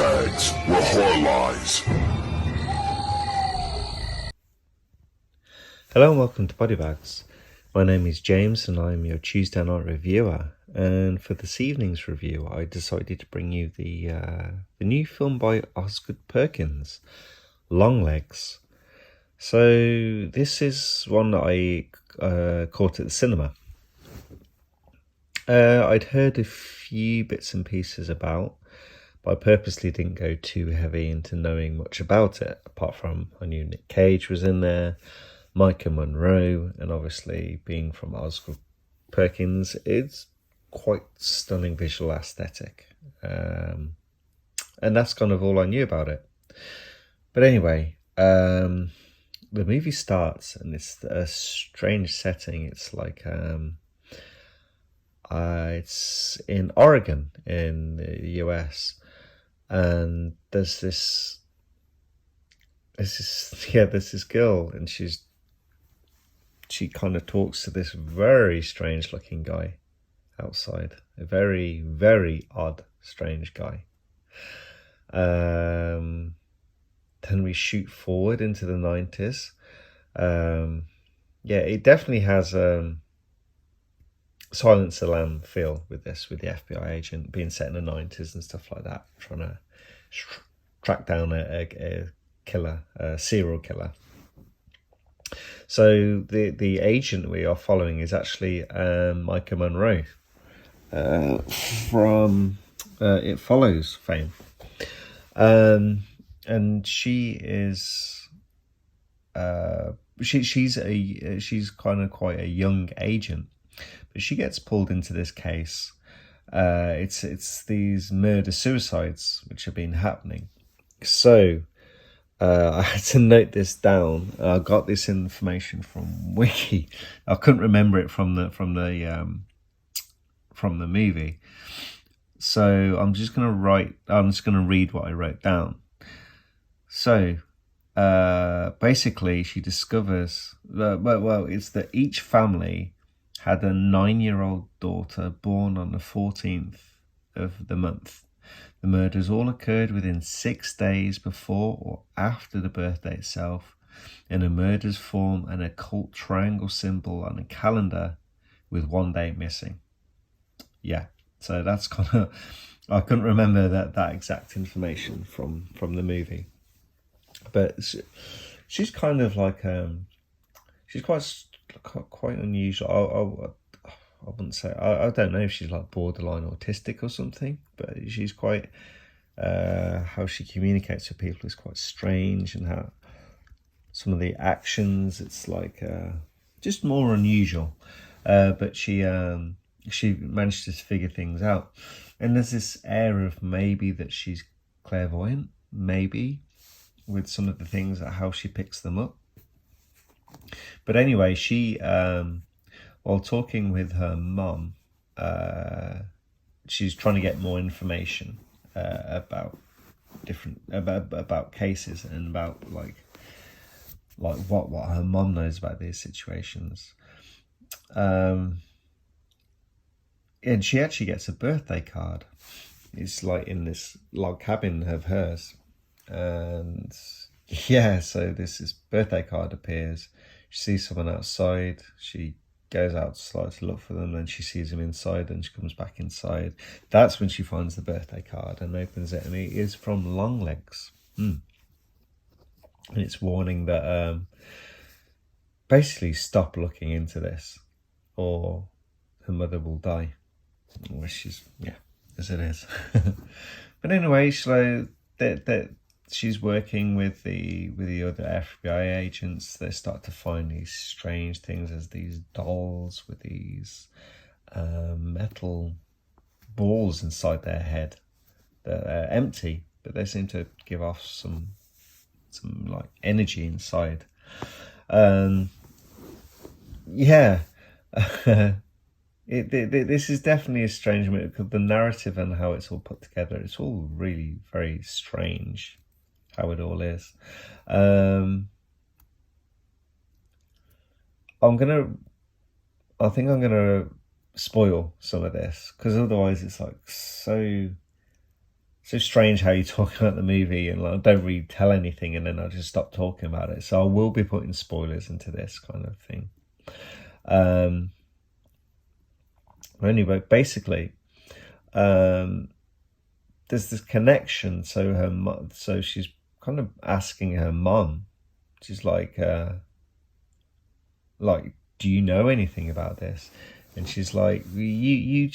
bags were horror lies. Hello and welcome to Body Bags. My name is James and I'm your Tuesday night reviewer. And for this evening's review, I decided to bring you the new film by Osgood Perkins, Longlegs. So this is one that I caught at the cinema. I'd heard a few bits and pieces about, but I purposely didn't go too heavy into knowing much about it, apart from I knew Nick Cage was in there, Micah Monroe, and obviously being from Osgood Perkins, it's quite stunning visual aesthetic. And that's kind of all I knew about it. But anyway, the movie starts and it's a strange setting. It's like it's in Oregon in the US, and there's this girl, and she kind of talks to this very strange looking guy outside, a very, very odd, strange guy. Then we shoot forward into the 90s. It definitely has Silence of the Lamb feel with this, with the FBI agent being set in the 90s and stuff like that, trying to track down a killer, a serial killer. So the agent we are following is actually Micah Monroe from It Follows fame, and she is she's kind of quite a young agent, but she gets pulled into this case. It's these murder suicides which have been happening. So I had to note this down. I got this information from Wiki. I couldn't remember it from the movie. So I'm just gonna read what I wrote down. So basically, she discovers it's that each family had a 9-year-old daughter born on the 14th of the month. The murders all occurred within 6 days before or after the birthday itself, and the murders form an occult triangle symbol on a calendar with one day missing. Yeah, so that's kind of, I couldn't remember that exact information from the movie. But she's kind of like, she's quite unusual. I wouldn't say, I don't know if she's like borderline autistic or something, but she's quite, how she communicates with people is quite strange, and how some of the actions, it's like just more unusual. But she managed to figure things out. And there's this air of maybe that she's clairvoyant, maybe, with some of the things, how she picks them up. But anyway, she, while talking with her mum, she's trying to get more information about different about cases, and about like what her mum knows about these situations. And she actually gets a birthday card. It's like in this log cabin of hers, and yeah, so this birthday card appears. She sees someone outside. She goes outside to look for them, then she sees him inside, and she comes back inside. That's when she finds the birthday card and opens it, and it is from Longlegs. And it's warning that basically stop looking into this, or her mother will die. Which is, yeah, as it is. But anyway, so that she's working with the other FBI agents. They start to find these strange things, as these dolls with these metal balls inside their head that are empty, but they seem to give off some like energy inside. Yeah. This is definitely a strange movie, because the narrative and how it's all put together, it's all really very strange, how it all is. I think I'm gonna spoil some of this, because otherwise it's like so so strange how you talk about the movie and like don't really tell anything, and then I just stop talking about it. So I will be putting spoilers into this kind of thing. Anyway, basically, there's this connection. So she's kind of asking her mum. She's like, do you know anything about this? And she's like, you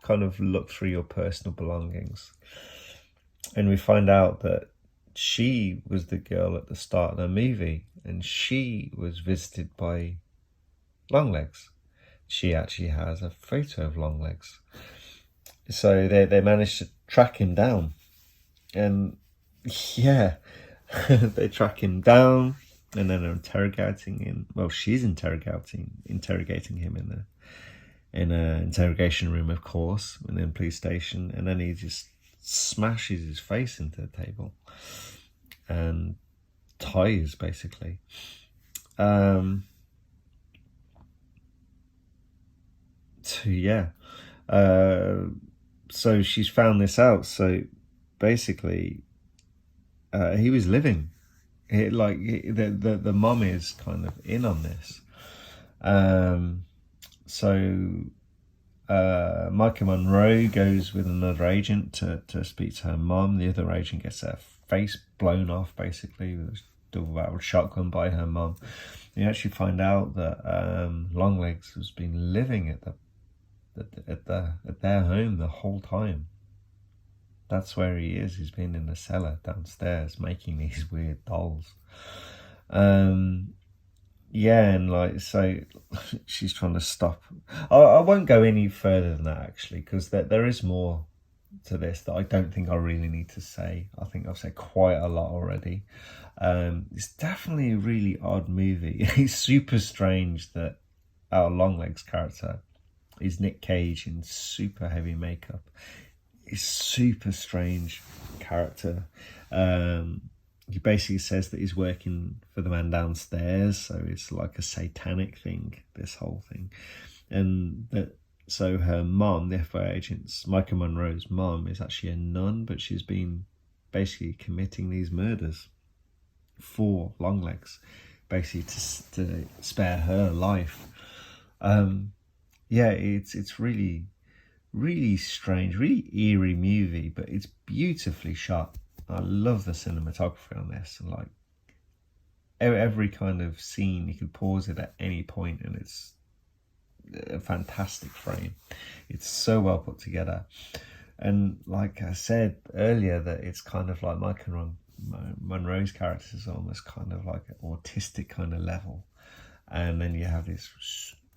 kind of look through your personal belongings, and we find out that she was the girl at the start of the movie, and she was visited by Longlegs. She actually has a photo of Longlegs, so they managed to track him down, and yeah, they track him down. And then they're interrogating him. Well, she's interrogating him in a interrogation room, of course, in a police station. And then he just smashes his face into the table and ties, basically. So yeah, so she's found this out. So basically, he was living. The mum is kind of in on this. So Micah Monroe goes with another agent to speak to her mum. The other agent gets her face blown off, basically, with a double-barreled shotgun by her mum. You actually find out that Longlegs has been living at their home the whole time. That's where he is. He's been in the cellar downstairs making these weird dolls. Yeah, and like, so she's trying to stop. I won't go any further than that, actually, because there is more to this that I don't think I really need to say. I think I've said quite a lot already. It's definitely a really odd movie. It's super strange that our Longlegs character is Nick Cage in super heavy makeup. It's super strange character. He basically says that he's working for the man downstairs, so it's like a satanic thing, this whole thing. And so her mom, the FBI agent's, Micah Monroe's mom, is actually a nun, but she's been basically committing these murders for Longlegs, basically to spare her life. Yeah, it's really strange, really eerie movie, but it's beautifully shot. I love the cinematography on this, and like every kind of scene, you could pause it at any point and it's a fantastic frame. It's so well put together. And like I said earlier, that it's kind of like Michael Monroe's character is almost kind of like an autistic kind of level, and then you have this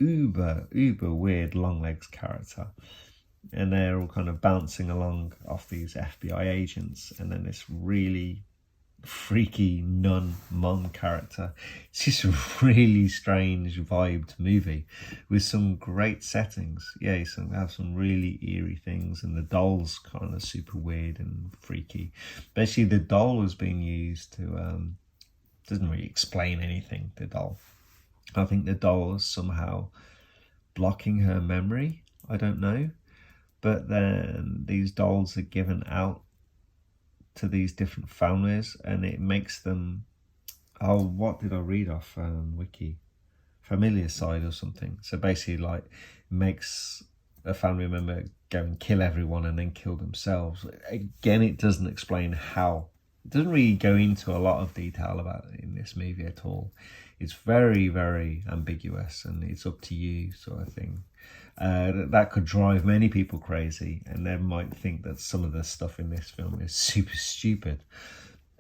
uber weird Longlegs character, and they're all kind of bouncing along off these FBI agents, and then this really freaky nun mom character. It's just a really strange vibed movie with some great settings. Yeah, you have some really eerie things, and the doll's kind of super weird and freaky. Basically, the doll is being used to doesn't really explain anything, the doll. I think the doll is somehow blocking her memory. I don't know. But then these dolls are given out to these different families, and it makes them, oh, what did I read off Wiki? Familicide or something. So basically, like, makes a family member go and kill everyone and then kill themselves. Again, it doesn't explain how. It doesn't really go into a lot of detail about it in this movie at all. It's very, very ambiguous, and it's up to you, sort of thing. That could drive many people crazy, and they might think that some of the stuff in this film is super stupid.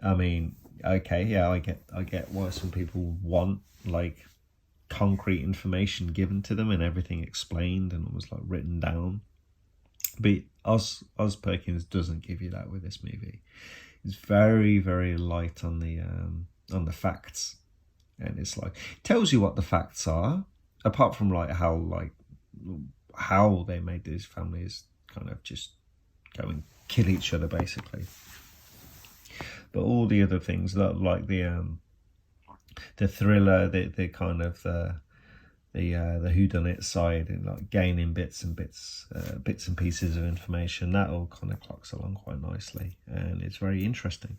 I mean, okay, yeah, I get why some people want like concrete information given to them and everything explained and almost like written down. But Oz Perkins doesn't give you that with this movie. It's very, very light on the facts, and it's like it tells you what the facts are, apart from like how they made these families kind of just go and kill each other, basically. But all the other things, like the thriller, the kind of the whodunit side and like gaining bits and pieces of information. That all kind of clocks along quite nicely, and it's very interesting.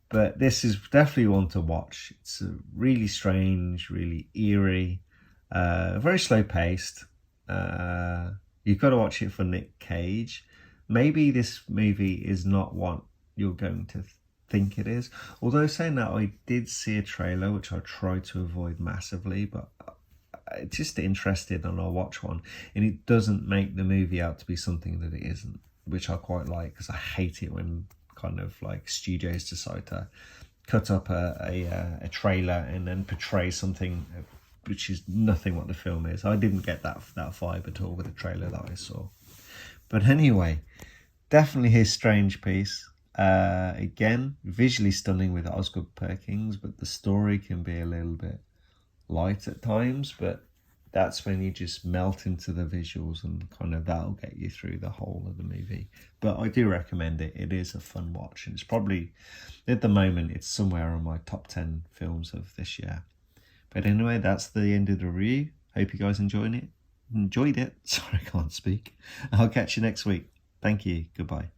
But this is definitely one to watch. It's really strange, really eerie, very slow paced. You've got to watch it for Nick Cage. Maybe this movie is not what you're going to think it is. Although saying that, I did see a trailer, which I tried to avoid massively, but I'm just interested and I'll watch one. And it doesn't make the movie out to be something that it isn't, which I quite like, because I hate it when kind of like studios decide to cut up a trailer and then portray something which is nothing what the film is. I didn't get that vibe at all with the trailer that I saw. But anyway, definitely his strange piece. Again, visually stunning with Osgood Perkins, but the story can be a little bit light at times, but that's when you just melt into the visuals, and kind of that'll get you through the whole of the movie. But I do recommend it. It is a fun watch, and it's probably, at the moment, it's somewhere on my top 10 films of this year. But anyway, that's the end of the review. Hope you guys enjoyed it. Sorry, I can't speak. I'll catch you next week. Thank you. Goodbye.